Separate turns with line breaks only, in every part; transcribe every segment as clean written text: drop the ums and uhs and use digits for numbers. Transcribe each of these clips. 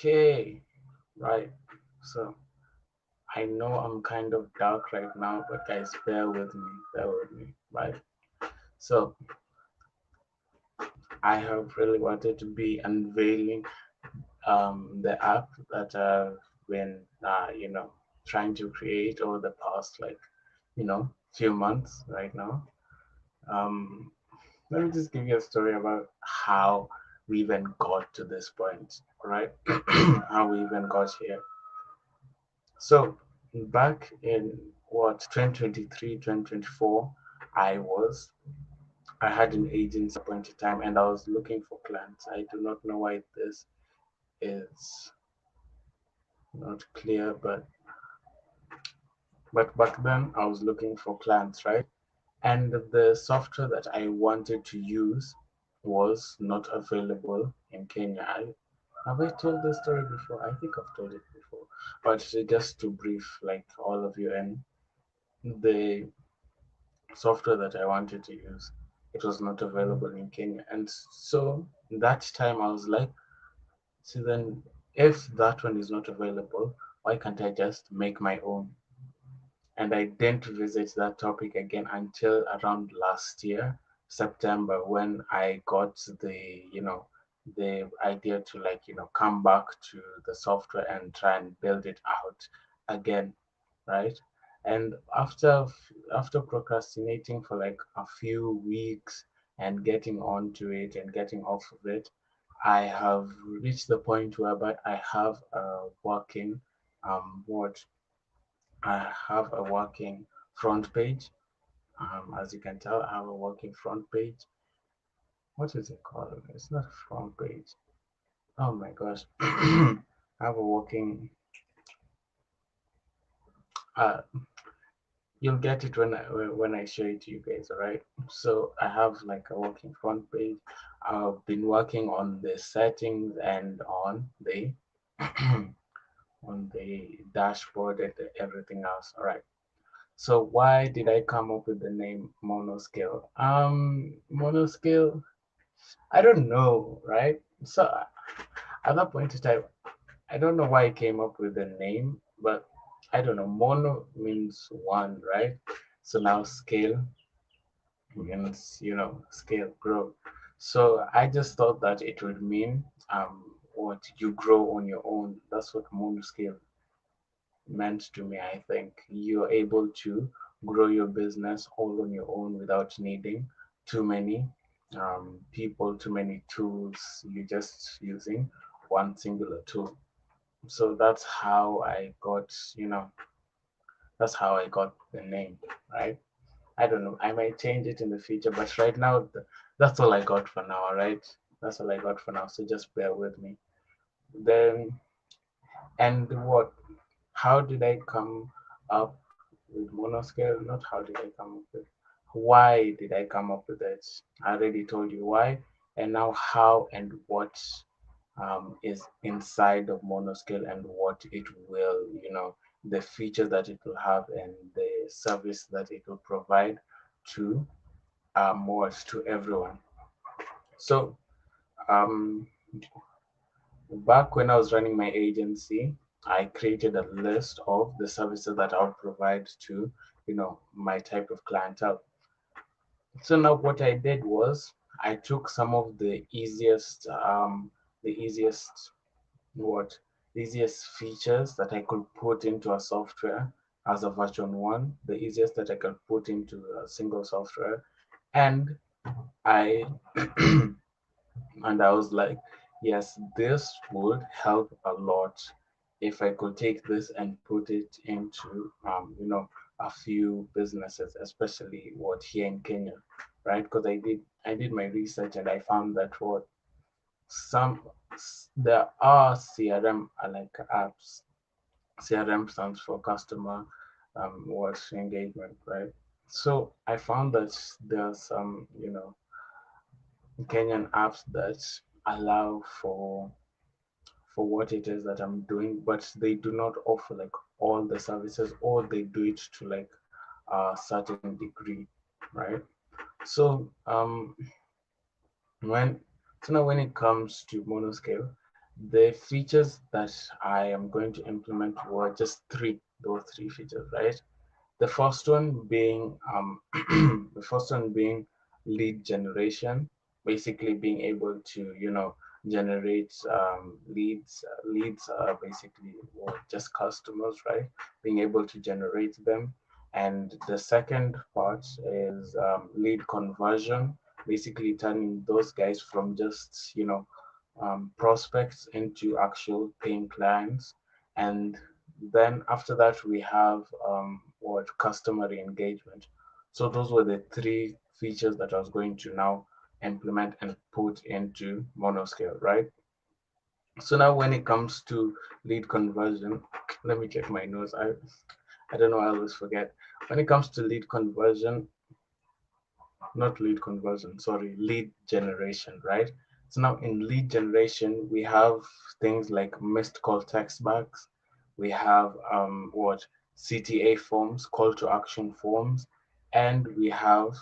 Okay, right. So I know I'm kind of dark right now, but guys, bear with me, right? So I have really wanted to be unveiling the app that I've been, trying to create over the past, few months right now. Um, Let me just give you a story about how we even got to this point, right? How we even got here. So back in what 2023, 2024, I had an agency at point in time and I was looking for clients. I do not know why this is not clear, but back then I was looking for clients, right? And the software that I wanted to use was not available in Kenya. Have I told this story before? I think I've told it before. But just to brief like all of you in, the software that I wanted to use, it was not available in Kenya. And so that time I was like, so then if that one is not available, why can't I just make my own? And I didn't visit that topic again until around last year, September, when I got the idea to come back to the software and try and build it out again, right? And after procrastinating for like a few weeks and getting onto it and getting off of it, I have reached the point whereby I have a working what I have a working front page. As you can tell, I have a working front page. What is it called? It's not a front page. Oh my gosh. I have a working. Uh, you'll get it when I show it to you guys. All right. So I have like a working front page. I've been working on the settings and on the on the dashboard and everything else. All right. So why did I come up with the name MonoScale? MonoScale, I don't know, right? So at that point in time, I don't know why I came up with the name, but I don't know. Mono means one, right? So now scale means, scale, grow. So I just thought that it would mean what you grow on your own. That's what MonoScale meant to me. I think you're able to grow your business all on your own without needing too many people, too many tools. You're just using one singular tool. So that's how I got the name, right? I don't know. I might change it in the future, but right now, that's all I got for now, all right? That's all I got for now. So just bear with me. Then, and what how did I come up with monoscale? Not how did I come up with, why did I come up with it? I already told you why, and now how and what is inside of monoscale and what it will, the features that it will have and the service that it will provide to to everyone. So um, back when I was running my agency, I created a list of the services that I would provide to, my type of clientele. So now what I did was I took some of the easiest, what, the easiest features that I could put into a software as a version one, the easiest that I could put into a single software, and I and I was like, yes, this would help a lot if I could take this and put it into, a few businesses, especially what here in Kenya, right? Because I did my research and I found that what some there are CRM like apps. CRM stands for customer what engagement, right? So I found that there are some, Kenyan apps that allow for what it is that I'm doing, but they do not offer like all the services, or they do it to like a certain degree, right? So when so now when it comes to monoscale, The features that I am going to implement were just three, those three features, right? The first one being the first one being lead generation, basically being able to, generate leads are basically, well, just customers, right? Being able to generate them. And the second part is lead conversion, basically turning those guys from just, prospects into actual paying clients. And then after that, we have what customer engagement. So those were the three features that I was going to now implement and put into MonoScale, right? So now when it comes to lead conversion, let me check my notes. I don't know, I always forget. When it comes to lead conversion, not lead conversion, sorry, lead generation, right? So now in lead generation, we have things like missed call text backs. We have what CTA forms, call to action forms, and we have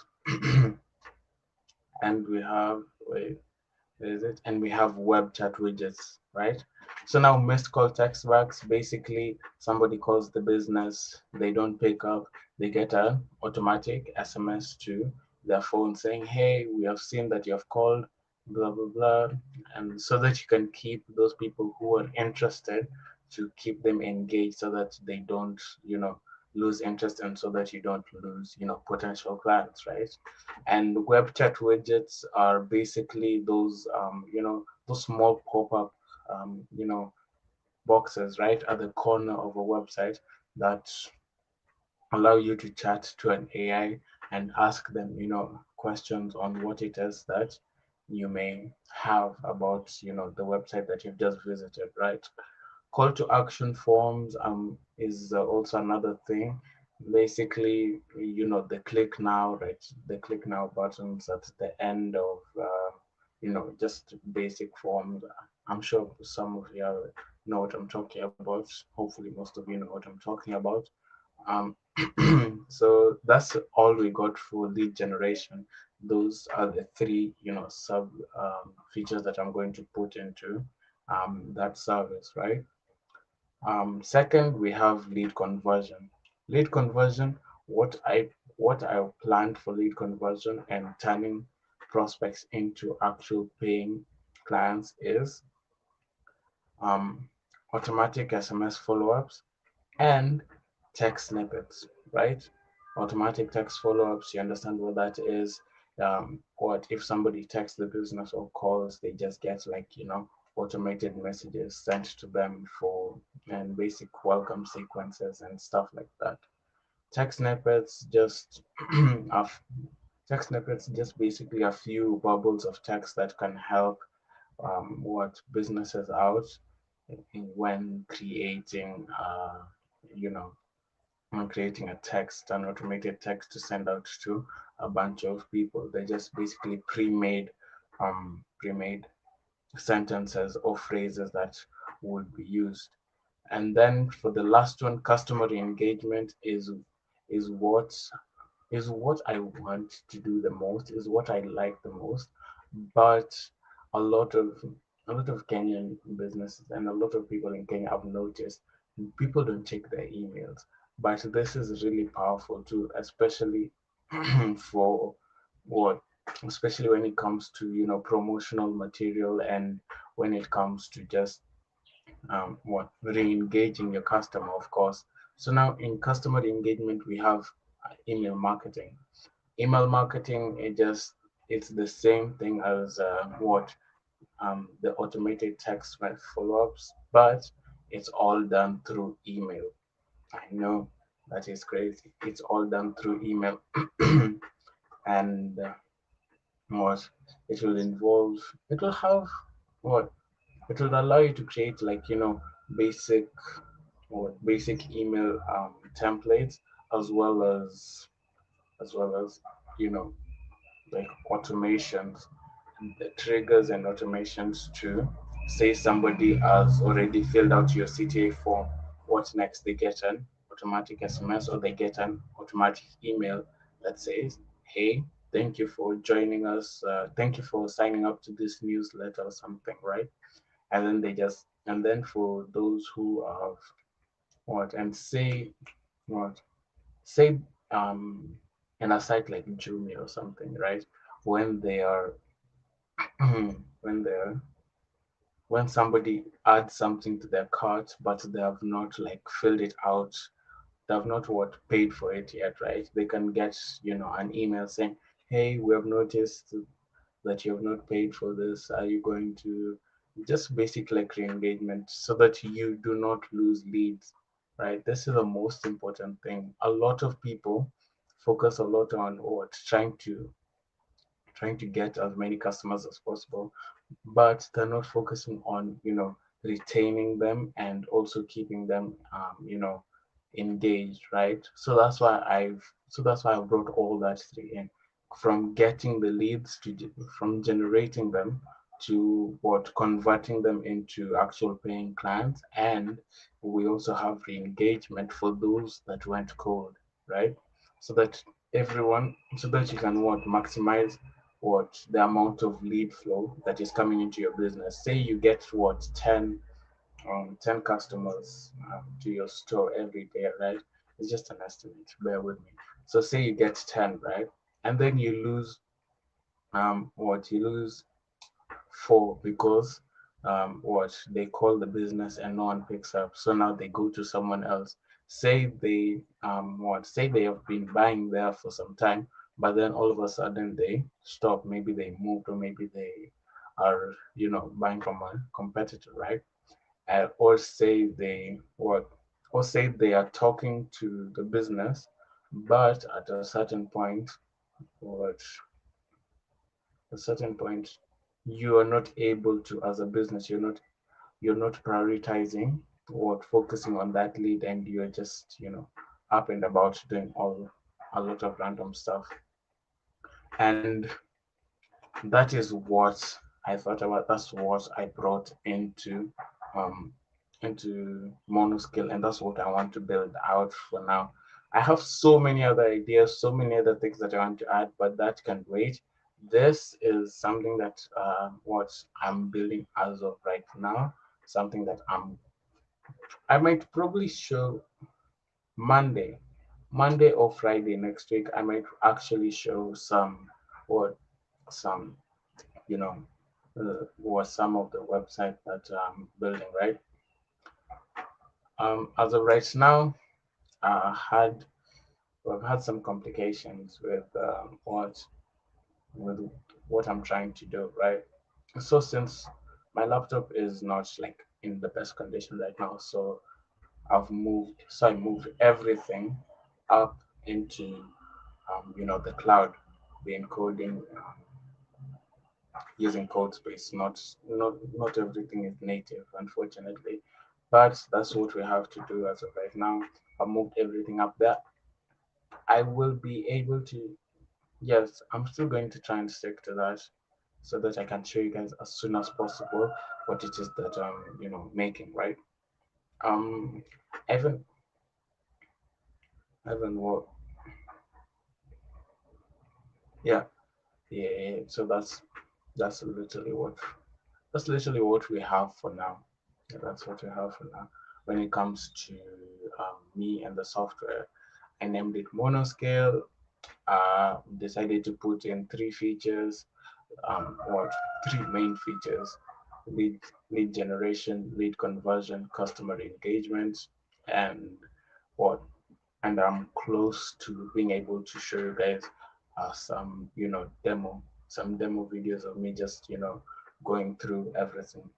and we have wait, is it? And we have web chat widgets, right? So now missed call text backs, basically somebody calls the business, they don't pick up, they get an automatic SMS to their phone saying, hey, we have seen that you have called, blah, blah, blah. And so that you can keep those people who are interested, to keep them engaged so that they don't, lose interest, and so that you don't lose, potential clients, right? And web chat widgets are basically those, those small pop-up, boxes right at the corner of a website that allow you to chat to an AI and ask them, questions on what it is that you may have about, the website that you've just visited, right? Call to action forms is also another thing. Basically, the click now, right? The click now buttons at the end of just basic forms. I'm sure some of you know what I'm talking about. Hopefully most of you know what I'm talking about. um so that's all we got for lead generation. Those are the three, sub features that I'm going to put into that service, right? Second, we have lead conversion. Lead conversion, what I what I planned for lead conversion and turning prospects into actual paying clients is um, automatic SMS follow-ups and text snippets, right? Automatic text follow-ups, you understand what that is. What if somebody texts the business or calls, they just get like, automated messages sent to them for and basic welcome sequences and stuff like that. Text snippets just text snippets just basically a few bubbles of text that can help what businesses out when creating you know creating a text, an automated text to send out to a bunch of people. They just basically pre-made sentences or phrases that would be used. And then for the last one, customer engagement is what is what I want to do the most, is what I like the most. But a lot of a lot of Kenyan businesses and a lot of people in Kenya have noticed people don't check their emails. But this is really powerful too, especially for what especially when it comes to, promotional material, and when it comes to just what re-engaging your customer, of course. So now in customer engagement, we have email marketing. Email marketing, it's the same thing as what the automated text follow-ups, but it's all done through email. I know that is crazy. It's all done through email. And what it will involve, it will have what it will allow you to create, like, basic basic email templates, as well as you know like automations, the triggers and automations to say somebody has already filled out your CTA form. What next? They get an automatic SMS, or they get an automatic email that says, hey, thank you for joining us. Thank you for signing up to this newsletter or something, right? and then they just, and then for those who are what and what say in a site like Jumia or something, right? When they are when they're when somebody adds something to their cart but they have not like filled it out, they have not what paid for it yet, right? They can get, an email saying, hey, we have noticed that you have not paid for this. Are you going to just basic like re-engagement so that you do not lose leads, right? This is the most important thing. A lot of people focus a lot on what trying to get as many customers as possible, but they're not focusing on retaining them and also keeping them engaged, right? So that's why I brought all that three in, from getting the leads from generating them to what converting them into actual paying clients, and we also have re-engagement for those that went cold, right? So that so that you can what maximize what the amount of lead flow that is coming into your business. Say you get what 10 customers to your store every day, right? It's just an estimate, bear with me. So say you get 10, right? And then you lose four because what they call the business and no one picks up. So now they go to someone else. Say they have been buying there for some time, but then all of a sudden they stop. Maybe they moved, or maybe they are buying from a competitor, right? Or say they are talking to the business, but at what a certain point you are not able to, as a business, you're not prioritizing what focusing on that lead, and you're just up and about doing all a lot of random stuff. And that is what I thought about. That's what I brought um into MonoScale, and that's what I want to build out for now. I have so many other ideas, so many other things that I want to add, but that can wait. This is something that what I'm building as of right now. Something that I might probably show Monday, Monday or Friday next week. I might actually show what some you know was some of the website that I'm building, right? As of right now, I had I've had some complications with what I'm trying to do, right? So since my laptop is not like in the best condition right now, I moved everything up into the cloud, the encoding using code space. Not everything is native, unfortunately, but that's what we have to do as of right now. I moved everything up there. I will be able to. Yes, I'm still going to try and stick to that so that I can show you guys as soon as possible what it is that I'm making, right? Um, Evan, Evan, what? Yeah, yeah, yeah. So that's literally what that's literally what we have for now. Yeah, that's what we have for now. When it comes to me and the software, I named it MonoScale. Decided to put in three features, or three main features: lead lead generation, lead conversion, customer engagement, and what and I'm close to being able to show you guys some demo videos of me just going through everything.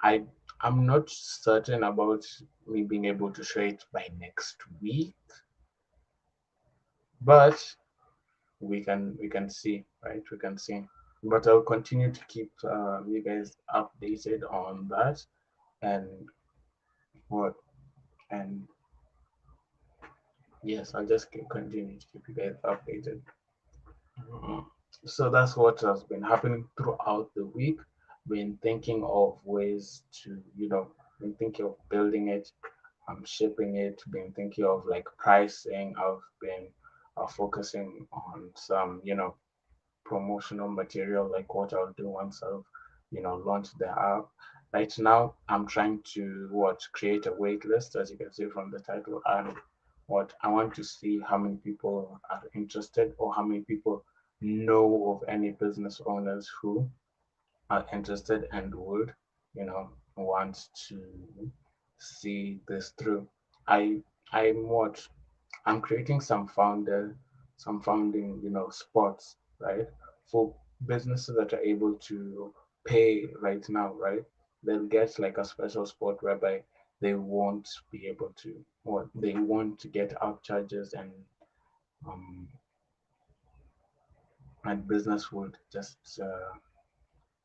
I I'm not certain about me being able to show it by next week, but we can see, right? We can see. But I'll continue to keep you guys updated on that, and what and yes, I'll just continue to keep you guys updated. Mhm. So that's what has been happening throughout the week. Been thinking of ways to, been thinking of building it, shipping it, been thinking of like pricing. I've been focusing on some, promotional material, like what I'll do once I've, launched the app. Right now, I'm trying to what create a wait list, as you can see from the title, and what I want to see how many people are interested or how many people know of any business owners who are interested and would, want to see this through. I I'm what I'm creating some founding, spots, right? For businesses that are able to pay right now, right? They'll get like a special spot whereby they won't be able to, or they want to get out charges um and business would just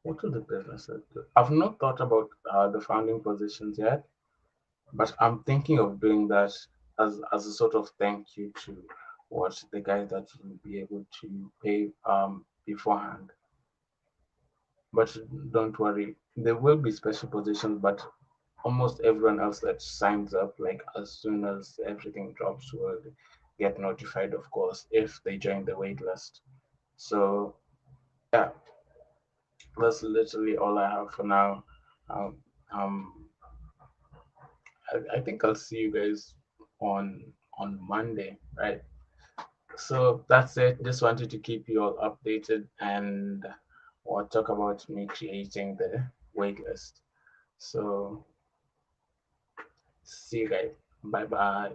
what will the businesses do? I've not thought about the founding positions yet, but I'm thinking of doing that as a sort of thank you to what the guys that will be able to pay beforehand. But don't worry, there will be special positions, but almost everyone else that signs up, like as soon as everything drops, will get notified, of course, if they join the wait list. So yeah, that's literally all I have for now. Um, um, I think I'll see you guys on Monday, right? So that's it. Just wanted to keep you all updated and or talk about me creating the waitlist. So see you guys. Bye bye.